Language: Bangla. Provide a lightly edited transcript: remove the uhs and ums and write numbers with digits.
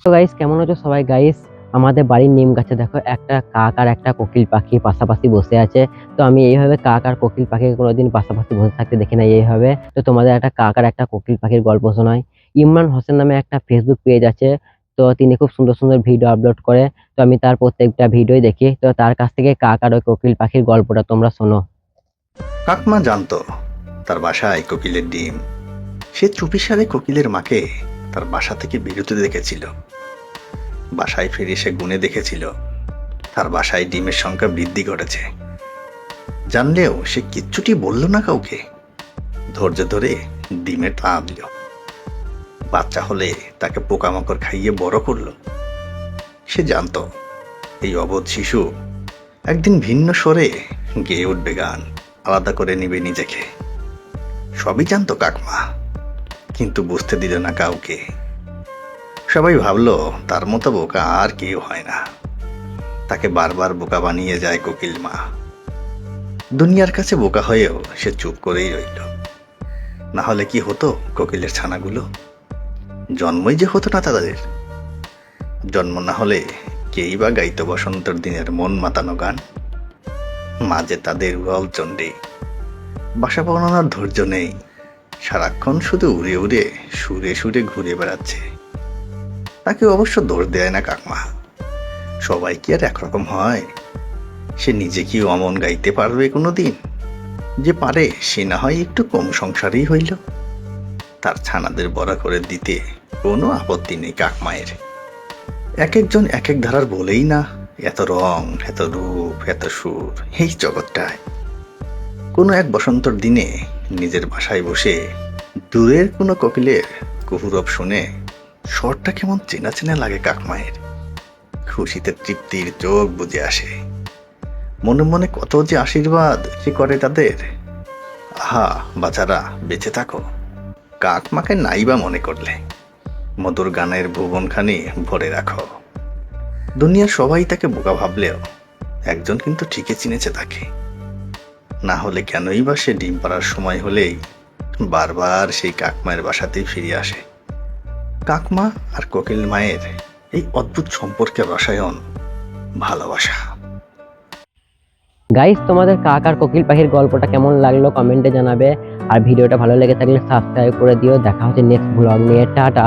তো গাইস, কেমন আছো সবাই? গাইস, আমাদের বাড়ির নিম গাছে দেখো একটা কাক আর একটা কোকিল পাখি পাশাপাশি বসে আছে। তো আমি এইভাবে কাক আর কোকিল পাখিকে কোনোদিন পাশাপাশি বসে থাকতে দেখি না এইভাবে। তো তোমাদের একটা কাক আর একটা কোকিল পাখির গল্প শোনাই। ইমরান হোসেন নামে একটা ফেসবুক পেজ আছে। তো তিনি খুব সুন্দর সুন্দর ভিডিও আপলোড করে। তো আমি তার প্রত্যেকটা ভিডিওই দেখি। তো তার কাছ থেকে কাক আর ওই কোকিল পাখির গল্পটা তোমরা শোনো। কাকমা জানতো তার বাসায় কোকিলের ডিম। সে চুপিসারে কোকিলের মাকে তার বাসা থেকে বেরোতে দেখেছিল। বাসায় ফিরে সে গুনে দেখেছিল তার বাসায় ডিমের সংখ্যা বৃদ্ধি ঘটেছে। জানলেও সে কিচ্ছুটি বলল না কাউকে। ধৈর্য ধরে ডিমের তা দিল। বাচ্চা হলে তাকে পোকামাকড় খাইয়ে বড় করলো। সে জানতো এই অবোধ শিশু একদিন ভিন্ন স্বরে গেয়ে উঠবে গান, আলাদা করে নিবে নিজেকে। সবই জানতো কাকমা, কিন্তু বুঝতে দিল না কাউকে। সবাই ভাবলো তার মতো বোকা আর কেউ হয় না। তাকে বারবার বোকা বানিয়ে যায় কোকিল মা। দুনিয়ার কাছে বোকা হয়েও সে চুপ করেই রইল। না হলে কি হতো কোকিলের ছানাগুলো? জন্মই যে হতো না তাদের। জন্ম না হলে কেই বা গাইতো বসন্তের দিনের মন মাতানো গান। মাঝে তাদের উড়াল চণ্ডী। বাসা বানানোর ধৈর্য নেই। সারাক্ষণ শুধু উড়ে উড়ে সুরে সুরে ঘুরে বেড়াচ্ছে। তাকে অবশ্য দোষ দেয় না কাকমা। সবাই কি আর একরকম হয়? সে নিজে কি অমন গাইতে পারবে কোনোদিন? যে পারে সে না হয় একটু কম সংসারই হইল। তার ছানাদের বড়া করে দিতে কোনো আপত্তি নেই কাকমায়ের। এক একজন এক এক ধারার বলেই না, এত রং, এত রূপ, এত সুর এই জগৎটায়। কোনো এক বসন্তর দিনে নিজের বাসায় বসে দূরের কোনো কোকিলের কুহুরব শুনে স্বরটা কেমন চেনা চেনা লাগে কাকমায়ের। খুশিতে তৃপ্তির চোখ বুজে আসে। মনে মনে কত যে আশীর্বাদ সে করে তাদের। আহা বাচারা, বেঁচে থাকো। কাকমাকে নাইবা মনে করলে মধুর গানের ভুবনখানি ভরে রাখো। দুনিয়ার সবাই তাকে বোকা ভাবলেও একজন কিন্তু ঠিকই চিনেছে তাকে। না হলে কেনই বা সে ডিম পাড়ার সময় হলেই বারবার সেই কাকমায়ের বাসাতেই ফিরে আসে। কাকমা আর কোকিল মায়ের এই অদ্ভুত সম্পর্কের রসায়ন ভালোবাসা। গাইস, তোমাদের কাক আর কোকিল পাখির গল্পটা কেমন লাগলো কমেন্টে জানাবে। আর ভিডিওটা ভালো লেগে থাকলে সাবস্ক্রাইব করে দিও। দেখা হচ্ছে নেক্সট ব্লগ নিয়ে। টাটা।